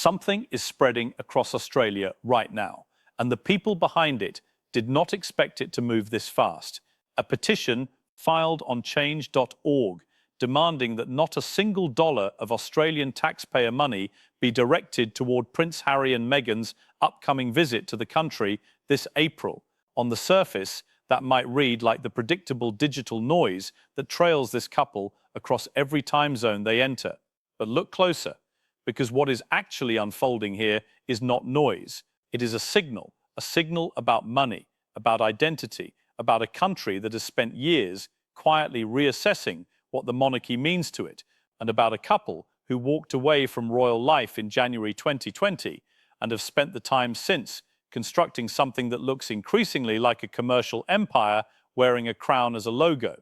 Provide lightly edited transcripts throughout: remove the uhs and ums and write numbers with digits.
Something is spreading across Australia right now, and the people behind it did not expect it to move this fast. A petition filed on change.org demanding that not a single dollar of Australian taxpayer money be directed toward Prince Harry and Meghan's upcoming visit to the country this April. On the surface, that might read like the predictable digital noise that trails this couple across every time zone they enter. But look closer, because what is actually unfolding here is not noise. It is a signal about money, about identity, about a country that has spent years quietly reassessing what the monarchy means to it, and about a couple who walked away from royal life in January 2020 and have spent the time since constructing something that looks increasingly like a commercial empire wearing a crown as a logo.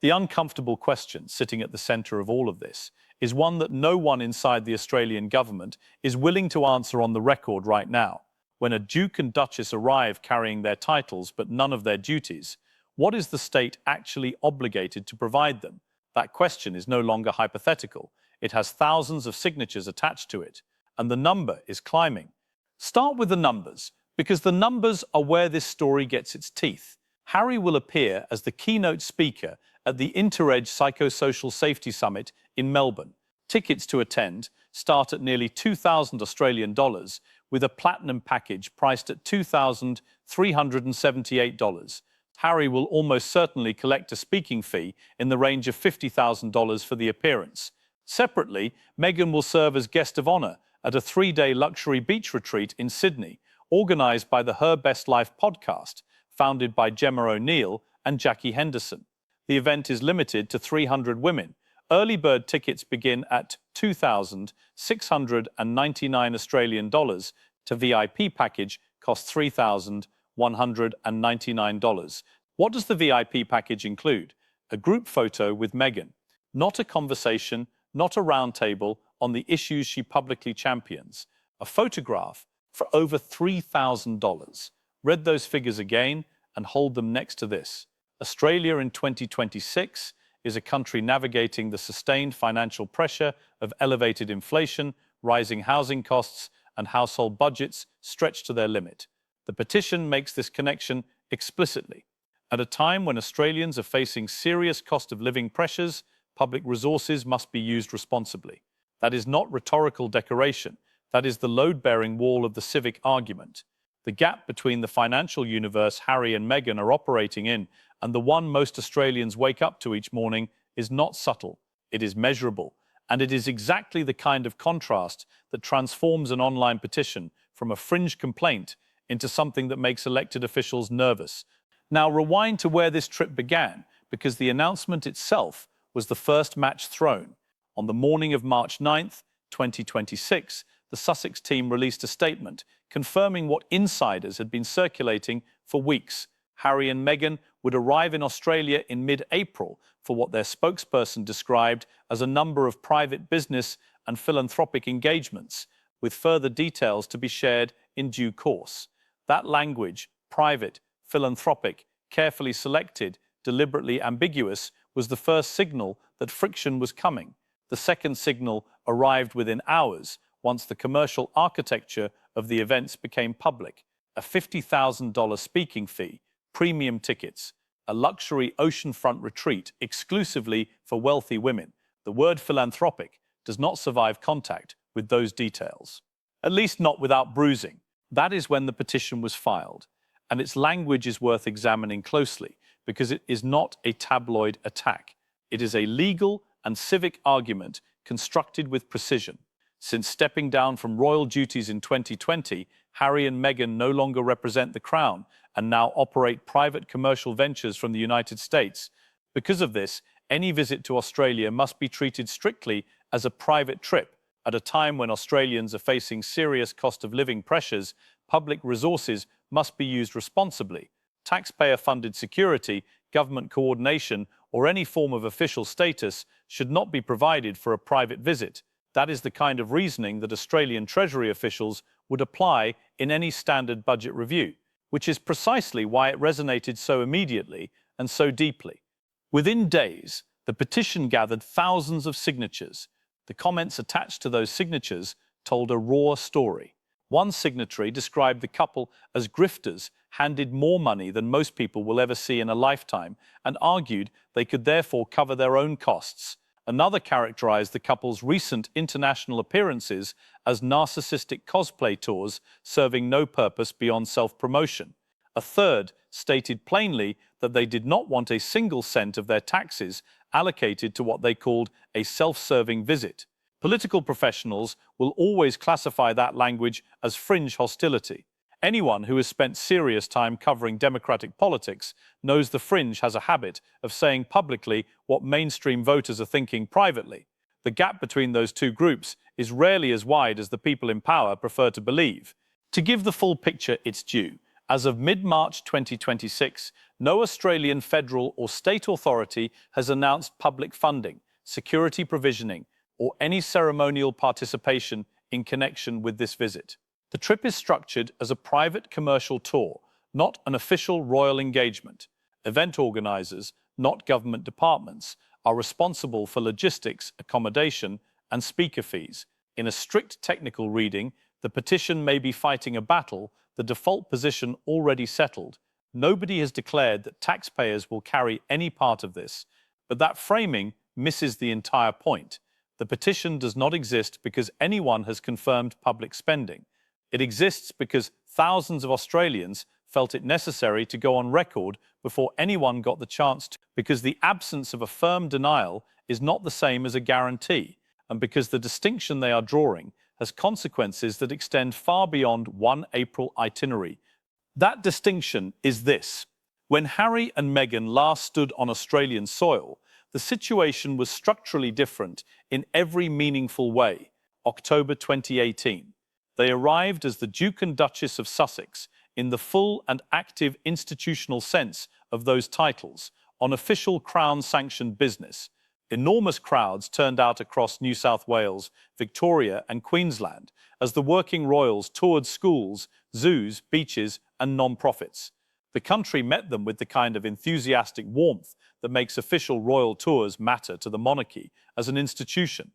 The uncomfortable question sitting at the centre of all of this is one that no one inside the Australian government is willing to answer on the record right now. When a Duke and Duchess arrive carrying their titles but none of their duties, what is the state actually obligated to provide them? That question is no longer hypothetical. It has thousands of signatures attached to it, and the number is climbing. Start with the numbers, because the numbers are where this story gets its teeth. Harry will appear as the keynote speaker at the Interreg Psychosocial Safety Summit in Melbourne. Tickets to attend start at nearly $2,000 with a platinum package priced at $2,378. Harry will almost certainly collect a speaking fee in the range of $50,000 for the appearance. Separately, Meghan will serve as guest of honour at a 3-day luxury beach retreat in Sydney, organised by the Her Best Life podcast, founded by Gemma O'Neill and Jackie Henderson. The event is limited to 300 women. Early bird tickets begin at $2,699 Australian dollars. To VIP package costs $3,199. What does the VIP package include? A group photo with Meghan, not a conversation, not a roundtable on the issues she publicly champions. A photograph for over $3,000. Read those figures again and hold them next to this. Australia in 2026 is a country navigating the sustained financial pressure of elevated inflation, rising housing costs, and household budgets stretched to their limit. The petition makes this connection explicitly. At a time when Australians are facing serious cost of living pressures, public resources must be used responsibly. That is not rhetorical decoration. That is the load-bearing wall of the civic argument. The gap between the financial universe Harry and Meghan are operating in and the one most Australians wake up to each morning is not subtle. It is measurable. And it is exactly the kind of contrast that transforms an online petition from a fringe complaint into something that makes elected officials nervous. Now rewind to where this trip began, because the announcement itself was the first match thrown. On the morning of March 9th, 2026, the Sussex team released a statement confirming what insiders had been circulating for weeks. Harry and Meghan would arrive in Australia in mid-April for what their spokesperson described as a number of private business and philanthropic engagements, with further details to be shared in due course. That language, private, philanthropic, carefully selected, deliberately ambiguous, was the first signal that friction was coming. The second signal arrived within hours, once the commercial architecture of the events became public. A $50,000 speaking fee, premium tickets, a luxury oceanfront retreat exclusively for wealthy women. The word philanthropic does not survive contact with those details, at least not without bruising. That is when the petition was filed, and its language is worth examining closely because it is not a tabloid attack. It is a legal and civic argument constructed with precision. Since stepping down from royal duties in 2020, Harry and Meghan no longer represent the crown and now operate private commercial ventures from the United States. Because of this, any visit to Australia must be treated strictly as a private trip. At a time when Australians are facing serious cost of living pressures, public resources must be used responsibly. Taxpayer-funded security, government coordination, or any form of official status should not be provided for a private visit. That is the kind of reasoning that Australian Treasury officials would apply in any standard budget review, which is precisely why it resonated so immediately and so deeply. Within days, the petition gathered thousands of signatures. The comments attached to those signatures told a raw story. One signatory described the couple as grifters, handed more money than most people will ever see in a lifetime, and argued they could therefore cover their own costs. Another characterized the couple's recent international appearances as narcissistic cosplay tours serving no purpose beyond self-promotion. A third stated plainly that they did not want a single cent of their taxes allocated to what they called a self-serving visit. Political professionals will always classify that language as fringe hostility. Anyone who has spent serious time covering democratic politics knows the fringe has a habit of saying publicly what mainstream voters are thinking privately. The gap between those two groups is rarely as wide as the people in power prefer to believe. To give the full picture its due, as of mid-March 2026, no Australian federal or state authority has announced public funding, security provisioning, or any ceremonial participation in connection with this visit. The trip is structured as a private commercial tour, not an official royal engagement. Event organisers, not government departments, are responsible for logistics, accommodation, and speaker fees. In a strict technical reading, the petition may be fighting a battle, the default position already settled. Nobody has declared that taxpayers will carry any part of this, but that framing misses the entire point. The petition does not exist because anyone has confirmed public spending. It exists because thousands of Australians felt it necessary to go on record before anyone got the chance to, because the absence of a firm denial is not the same as a guarantee, and because the distinction they are drawing has consequences that extend far beyond one April itinerary. That distinction is this. When Harry and Meghan last stood on Australian soil, the situation was structurally different in every meaningful way. October 2018. They arrived as the Duke and Duchess of Sussex, in the full and active institutional sense of those titles, on official Crown-sanctioned business. Enormous crowds turned out across New South Wales, Victoria and Queensland as the working royals toured schools, zoos, beaches and non-profits. The country met them with the kind of enthusiastic warmth that makes official royal tours matter to the monarchy as an institution.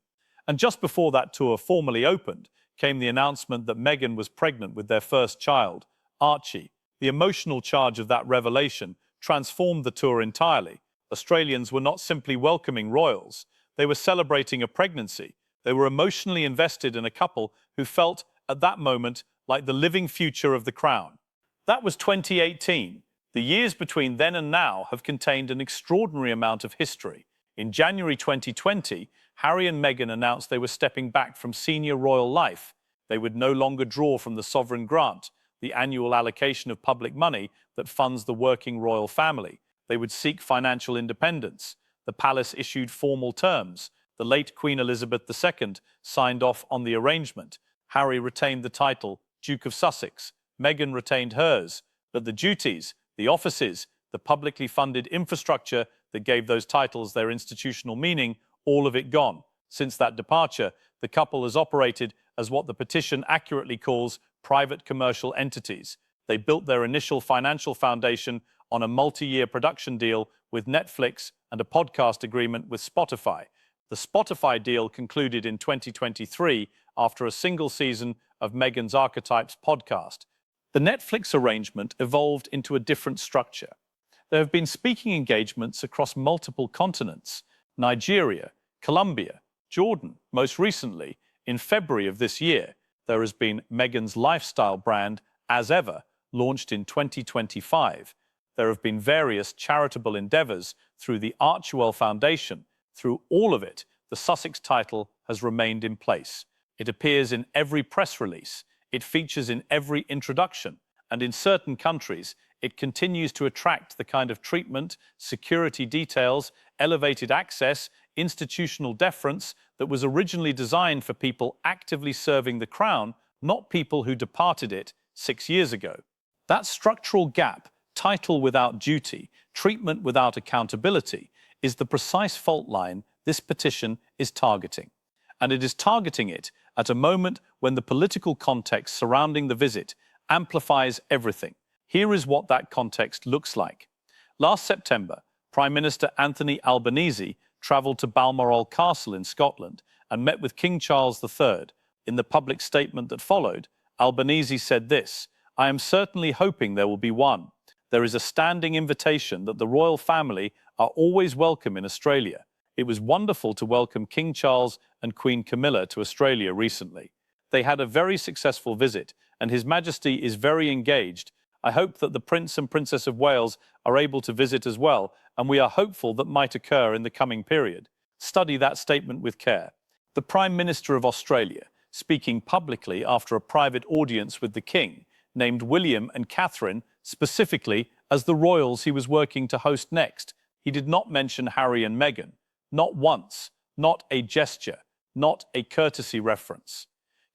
And just before that tour formally opened, came the announcement that Meghan was pregnant with their first child, Archie. The emotional charge of that revelation transformed the tour entirely. Australians were not simply welcoming royals, they were celebrating a pregnancy. They were emotionally invested in a couple who felt, at that moment, like the living future of the crown. That was 2018. The years between then and now have contained an extraordinary amount of history. In January 2020, Harry and Meghan announced they were stepping back from senior royal life. They would no longer draw from the sovereign grant, the annual allocation of public money that funds the working royal family. They would seek financial independence. The palace issued formal terms. The late Queen Elizabeth II signed off on the arrangement. Harry retained the title Duke of Sussex. Meghan retained hers. But the duties, the offices, the publicly funded infrastructure that gave those titles their institutional meaning, all of it gone. Since that departure, the couple has operated as what the petition accurately calls private commercial entities. They built their initial financial foundation on a multi-year production deal with Netflix and a podcast agreement with Spotify. The Spotify deal concluded in 2023 after a single season of Meghan's Archetypes podcast. The Netflix arrangement evolved into a different structure. There have been speaking engagements across multiple continents: Nigeria, Colombia, Jordan. Most recently, in February of this year, there has been Meghan's lifestyle brand, As Ever, launched in 2025. There have been various charitable endeavours through the Archewell Foundation. Through all of it, the Sussex title has remained in place. It appears in every press release. It features in every introduction. And in certain countries, it continues to attract the kind of treatment, security details, elevated access, institutional deference that was originally designed for people actively serving the crown, not people who departed it 6 years ago. That structural gap, title without duty, treatment without accountability, is the precise fault line this petition is targeting. And it is targeting it at a moment when the political context surrounding the visit amplifies everything. Here is what that context looks like. Last September, Prime Minister Anthony Albanese travelled to Balmoral Castle in Scotland and met with King Charles III, In the public statement that followed, Albanese said this: "I am certainly hoping there will be one. There is a standing invitation that the royal family are always welcome in Australia. It was wonderful to welcome King Charles and Queen Camilla to Australia recently. They had a very successful visit, and His Majesty is very engaged. I hope that the Prince and Princess of Wales are able to visit as well, and we are hopeful that might occur in the coming period." Study that statement with care. The Prime Minister of Australia, speaking publicly after a private audience with the King, named William and Catherine specifically as the royals he was working to host next. He did not mention Harry and Meghan. Not once. Not a gesture. Not a courtesy reference.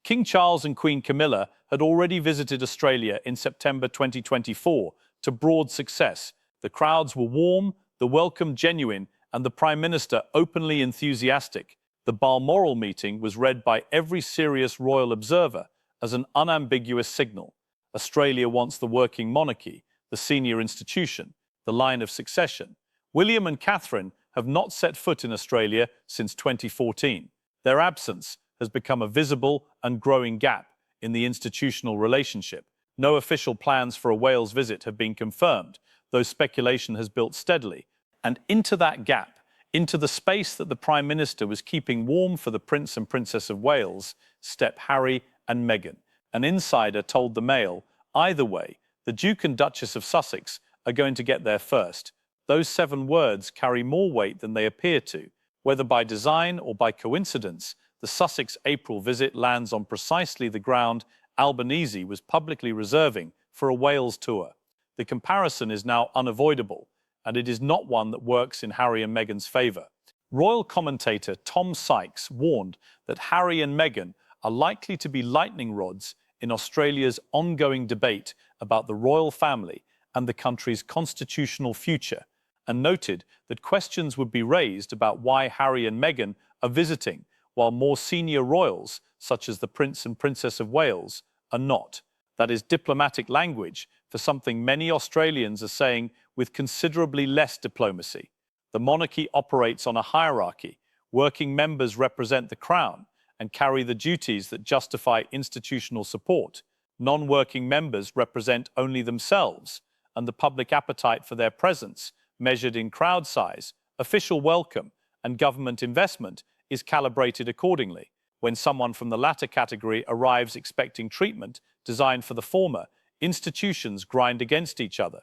King Charles and Queen Camilla had already visited Australia in September 2024 to broad success. The crowds were warm, the welcome genuine, and the Prime Minister openly enthusiastic. The Balmoral meeting was read by every serious royal observer as an unambiguous signal. Australia wants the working monarchy, the senior institution, the line of succession. William and Catherine have not set foot in Australia since 2014. Their absence has become a visible and growing gap in the institutional relationship. No official plans for a Wales visit have been confirmed, though speculation has built steadily. And into that gap, into the space that the Prime Minister was keeping warm for the Prince and Princess of Wales, step Harry and Meghan. An insider told the Mail, either way, the Duke and Duchess of Sussex are going to get there first. Those 7 words carry more weight than they appear to. Whether by design or by coincidence, the Sussex April visit lands on precisely the ground Albanese was publicly reserving for a Wales tour. The comparison is now unavoidable, and it is not one that works in Harry and Meghan's favour. Royal commentator Tom Sykes warned that Harry and Meghan are likely to be lightning rods in Australia's ongoing debate about the royal family and the country's constitutional future, and noted that questions would be raised about why Harry and Meghan are visiting, while more senior royals, such as the Prince and Princess of Wales, are not. That is diplomatic language for something many Australians are saying with considerably less diplomacy. The monarchy operates on a hierarchy. Working members represent the Crown and carry the duties that justify institutional support. Non-working members represent only themselves, and the public appetite for their presence, measured in crowd size, official welcome, and government investment, is calibrated accordingly. When someone from the latter category arrives expecting treatment designed for the former, institutions grind against each other.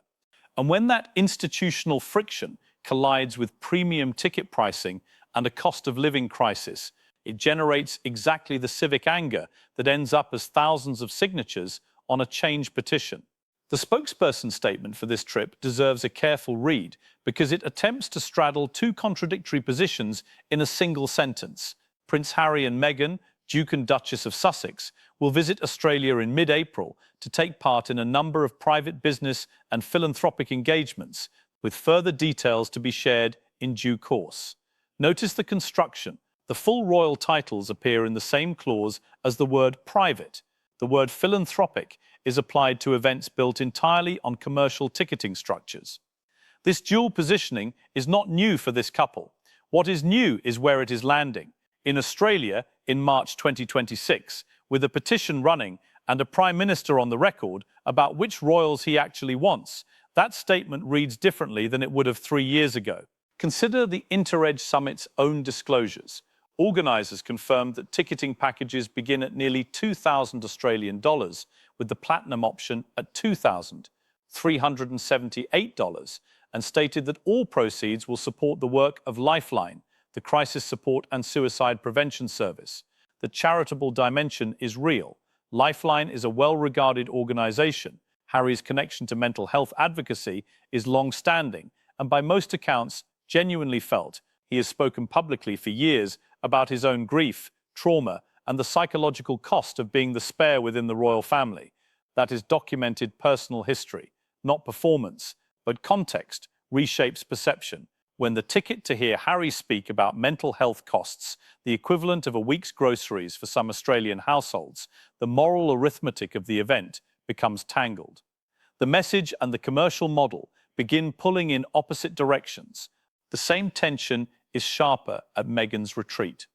And when that institutional friction collides with premium ticket pricing and a cost of living crisis, it generates exactly the civic anger that ends up as thousands of signatures on a change petition. The spokesperson's statement for this trip deserves a careful read because it attempts to straddle 2 contradictory positions in a single sentence. Prince Harry and Meghan, Duke and Duchess of Sussex, will visit Australia in mid-April to take part in a number of private business and philanthropic engagements, with further details to be shared in due course. Notice the construction. The full royal titles appear in the same clause as the word private. The word philanthropic is applied to events built entirely on commercial ticketing structures. This dual positioning is not new for this couple. What is new is where it is landing. In Australia, in March 2026, with a petition running and a Prime Minister on the record about which royals he actually wants, that statement reads differently than it would have 3 years ago. Consider the Interreg Summit's own disclosures. Organisers confirmed that ticketing packages begin at nearly $2,000 Australian dollars, with the platinum option at $2,378, and stated that all proceeds will support the work of Lifeline, the crisis support and suicide prevention service. The charitable dimension is real. Lifeline is a well-regarded organisation. Harry's connection to mental health advocacy is long-standing, and by most accounts, genuinely felt. He has spoken publicly for years about his own grief, trauma, and the psychological cost of being the spare within the royal family. That is documented personal history, not performance, but context reshapes perception. When the ticket to hear Harry speak about mental health costs, the equivalent of a week's groceries for some Australian households, the moral arithmetic of the event becomes tangled. The message and the commercial model begin pulling in opposite directions. The same tension is sharper at Meghan's retreat.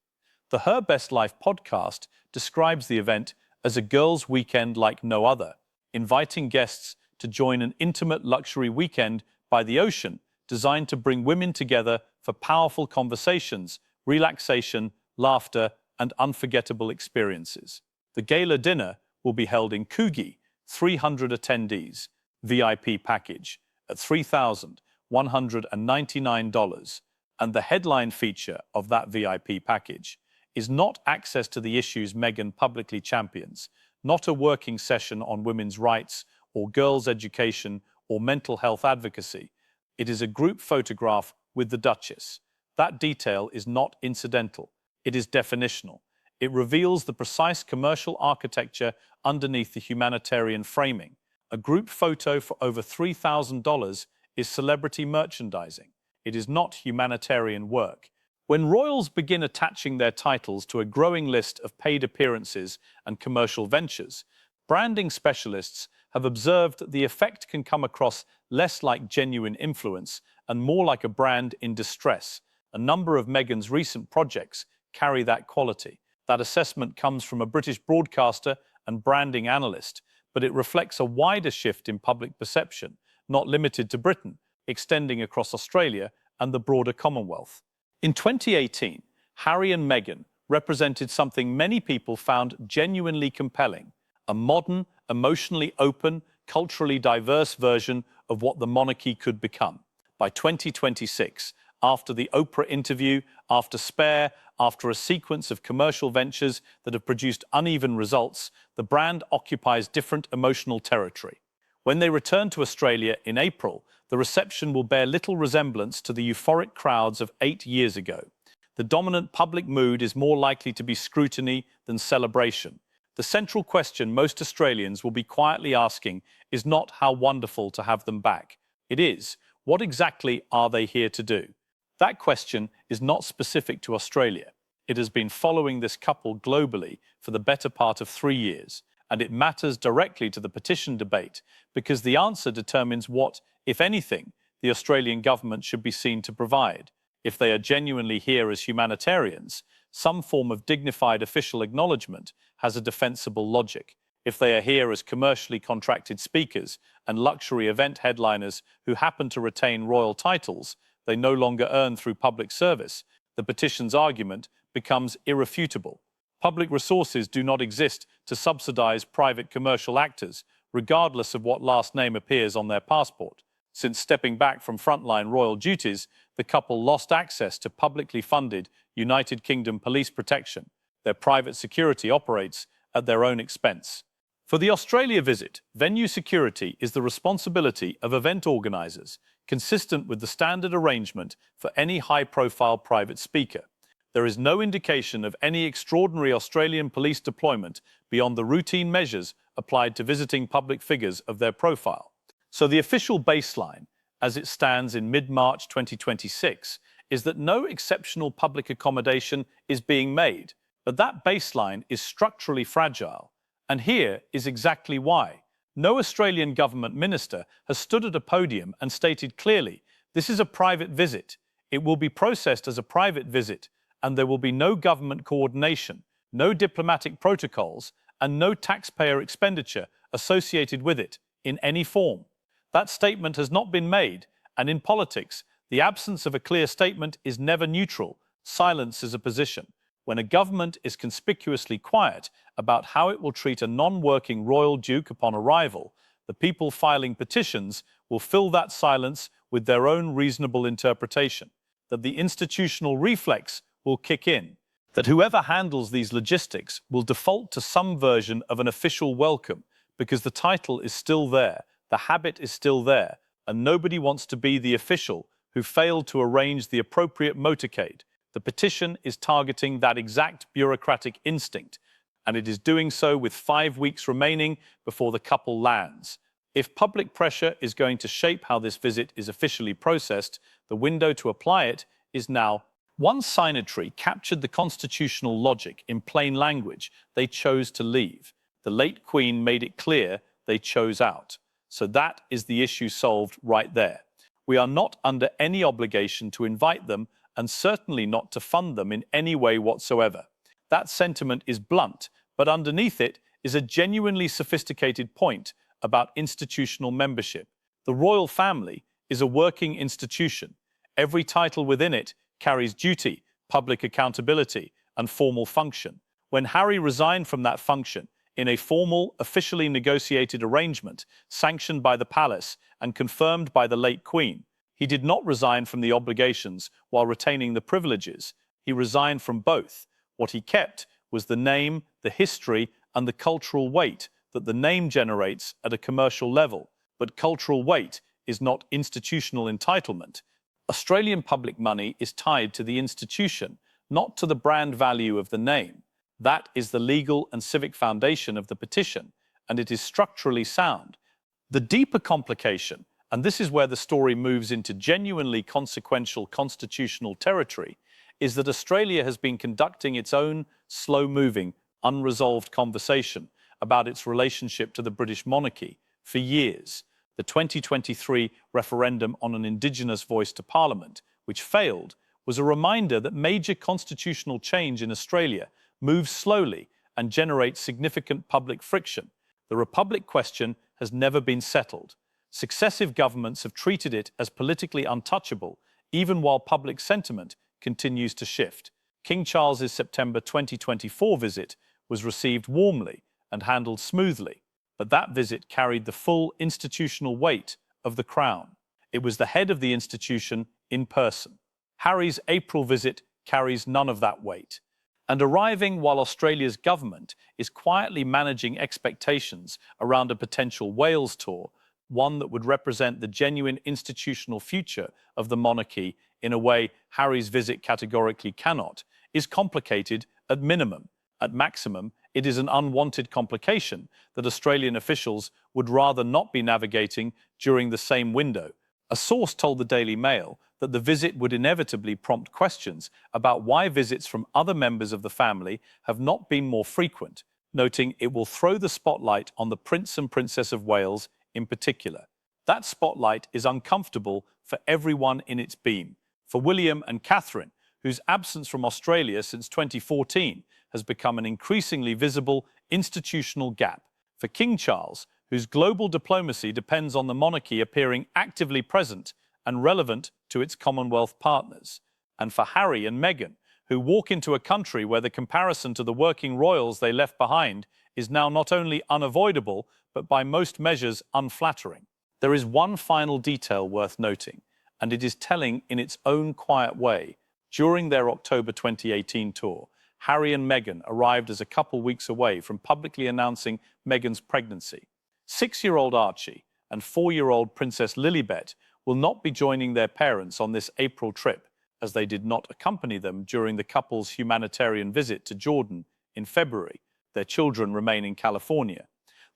The Her Best Life podcast describes the event as a girls' weekend like no other, inviting guests to join an intimate luxury weekend by the ocean designed to bring women together for powerful conversations, relaxation, laughter, and unforgettable experiences. The gala dinner will be held in Coogee, 300 attendees, VIP package, at $3,199, and the headline feature of that VIP package is not access to the issues Meghan publicly champions, not a working session on women's rights or girls' education or mental health advocacy. It is a group photograph with the Duchess. That detail is not incidental. It is definitional. It reveals the precise commercial architecture underneath the humanitarian framing. A group photo for over $3,000 is celebrity merchandising. It is not humanitarian work. When royals begin attaching their titles to a growing list of paid appearances and commercial ventures, branding specialists have observed that the effect can come across less like genuine influence and more like a brand in distress. A number of Meghan's recent projects carry that quality. That assessment comes from a British broadcaster and branding analyst, but it reflects a wider shift in public perception, not limited to Britain, extending across Australia and the broader Commonwealth. In 2018, Harry and Meghan represented something many people found genuinely compelling: a modern, emotionally open, culturally diverse version of what the monarchy could become. By 2026, after the Oprah interview, after Spare, after a sequence of commercial ventures that have produced uneven results, the brand occupies different emotional territory. When they return to Australia in April, the reception will bear little resemblance to the euphoric crowds of 8 years ago. The dominant public mood is more likely to be scrutiny than celebration. The central question most Australians will be quietly asking is not how wonderful to have them back. It is, what exactly are they here to do? That question is not specific to Australia. It has been following this couple globally for the better part of 3 years, and it matters directly to the petition debate because the answer determines what, if anything, the Australian government should be seen to provide. If they are genuinely here as humanitarians, some form of dignified official acknowledgement has a defensible logic. If they are here as commercially contracted speakers and luxury event headliners who happen to retain royal titles they no longer earn through public service, the petition's argument becomes irrefutable. Public resources do not exist to subsidize private commercial actors, regardless of what last name appears on their passport. Since stepping back from frontline royal duties, the couple lost access to publicly funded United Kingdom police protection. Their private security operates at their own expense. For the Australia visit, venue security is the responsibility of event organisers, consistent with the standard arrangement for any high-profile private speaker. There is no indication of any extraordinary Australian police deployment beyond the routine measures applied to visiting public figures of their profile. So the official baseline, as it stands in mid-March 2026, is that no exceptional public accommodation is being made, but that baseline is structurally fragile. And here is exactly why. No Australian government minister has stood at a podium and stated clearly, this is a private visit. It will be processed as a private visit, and there will be no government coordination, no diplomatic protocols, and no taxpayer expenditure associated with it in any form. That statement has not been made, and in politics, the absence of a clear statement is never neutral. Silence is a position. When a government is conspicuously quiet about how it will treat a non-working royal duke upon arrival, the people filing petitions will fill that silence with their own reasonable interpretation, that the institutional reflex will kick in, that whoever handles these logistics will default to some version of an official welcome because the title is still there, the habit is still there, and nobody wants to be the official who failed to arrange the appropriate motorcade. The petition is targeting that exact bureaucratic instinct, and it is doing so with 5 weeks remaining before the couple lands. If public pressure is going to shape how this visit is officially processed, the window to apply it is now. One signatory captured the constitutional logic in plain language. They chose to leave. The late Queen made it clear they chose out. So that is the issue solved right there. We are not under any obligation to invite them and certainly not to fund them in any way whatsoever. That sentiment is blunt, but underneath it is a genuinely sophisticated point about institutional membership. The royal family is a working institution. Every title within it carries duty, public accountability, and formal function. When Harry resigned from that function, in a formal, officially negotiated arrangement sanctioned by the palace and confirmed by the late Queen, he did not resign from the obligations while retaining the privileges. He resigned from both. What he kept was the name, the history, and the cultural weight that the name generates at a commercial level. But cultural weight is not institutional entitlement. Australian public money is tied to the institution, not to the brand value of the name. That is the legal and civic foundation of the petition, and it is structurally sound. The deeper complication, and this is where the story moves into genuinely consequential constitutional territory, is that Australia has been conducting its own slow-moving, unresolved conversation about its relationship to the British monarchy for years. The 2023 referendum on an Indigenous voice to Parliament, which failed, was a reminder that major constitutional change in Australia moves slowly and generates significant public friction. The Republic question has never been settled. Successive governments have treated it as politically untouchable, even while public sentiment continues to shift. King Charles's September 2024 visit was received warmly and handled smoothly, but that visit carried the full institutional weight of the Crown. It was the head of the institution in person. Harry's April visit carries none of that weight. And arriving while Australia's government is quietly managing expectations around a potential Wales tour, one that would represent the genuine institutional future of the monarchy in a way Harry's visit categorically cannot, is complicated at minimum. At maximum, it is an unwanted complication that Australian officials would rather not be navigating during the same window. A source told the Daily Mail that the visit would inevitably prompt questions about why visits from other members of the family have not been more frequent, noting it will throw the spotlight on the Prince and Princess of Wales in particular. That spotlight is uncomfortable for everyone in its beam. For William and Catherine, whose absence from Australia since 2014 has become an increasingly visible institutional gap. For King Charles, whose global diplomacy depends on the monarchy appearing actively present and relevant to its Commonwealth partners. And for Harry and Meghan, who walk into a country where the comparison to the working royals they left behind is now not only unavoidable, but by most measures unflattering. There is one final detail worth noting, and it is telling in its own quiet way. During their October 2018 tour, Harry and Meghan arrived as a couple weeks away from publicly announcing Meghan's pregnancy. 6-year-old Archie and 4-year-old Princess Lilibet will not be joining their parents on this April trip, as they did not accompany them during the couple's humanitarian visit to Jordan in February. Their children remain in California.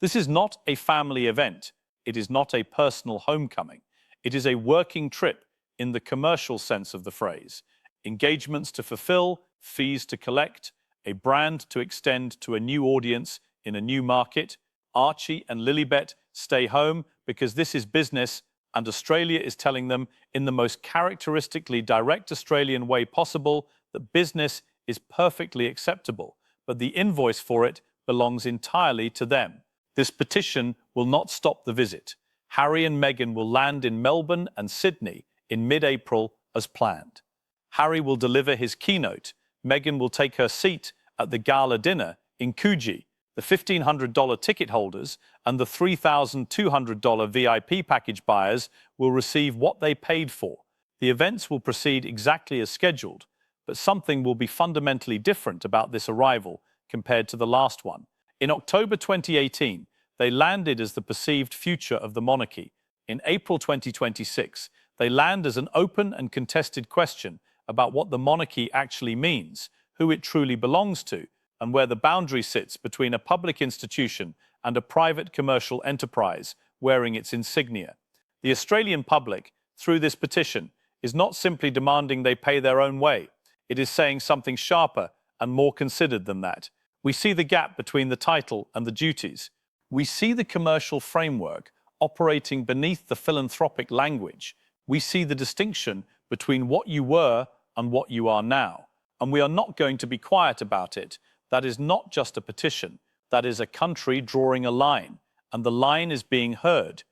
This is not a family event. It is not a personal homecoming. It is a working trip in the commercial sense of the phrase. Engagements to fulfill, fees to collect, a brand to extend to a new audience in a new market. Archie and Lilibet stay home because this is business, and Australia is telling them in the most characteristically direct Australian way possible that business is perfectly acceptable, but the invoice for it belongs entirely to them. This petition will not stop the visit. Harry and Meghan will land in Melbourne and Sydney in mid-April as planned. Harry will deliver his keynote. Meghan will take her seat at the gala dinner in Coogee. The $1,500 ticket holders and the $3,200 VIP package buyers will receive what they paid for. The events will proceed exactly as scheduled, but something will be fundamentally different about this arrival compared to the last one. In October 2018, they landed as the perceived future of the monarchy. In April 2026, they land as an open and contested question about what the monarchy actually means, who it truly belongs to, and where the boundary sits between a public institution and a private commercial enterprise wearing its insignia. The Australian public, through this petition, is not simply demanding they pay their own way. It is saying something sharper and more considered than that. We see the gap between the title and the duties. We see the commercial framework operating beneath the philanthropic language. We see the distinction between what you were and what you are now. And we are not going to be quiet about it. That is not just a petition. That is a country drawing a line, and the line is being heard.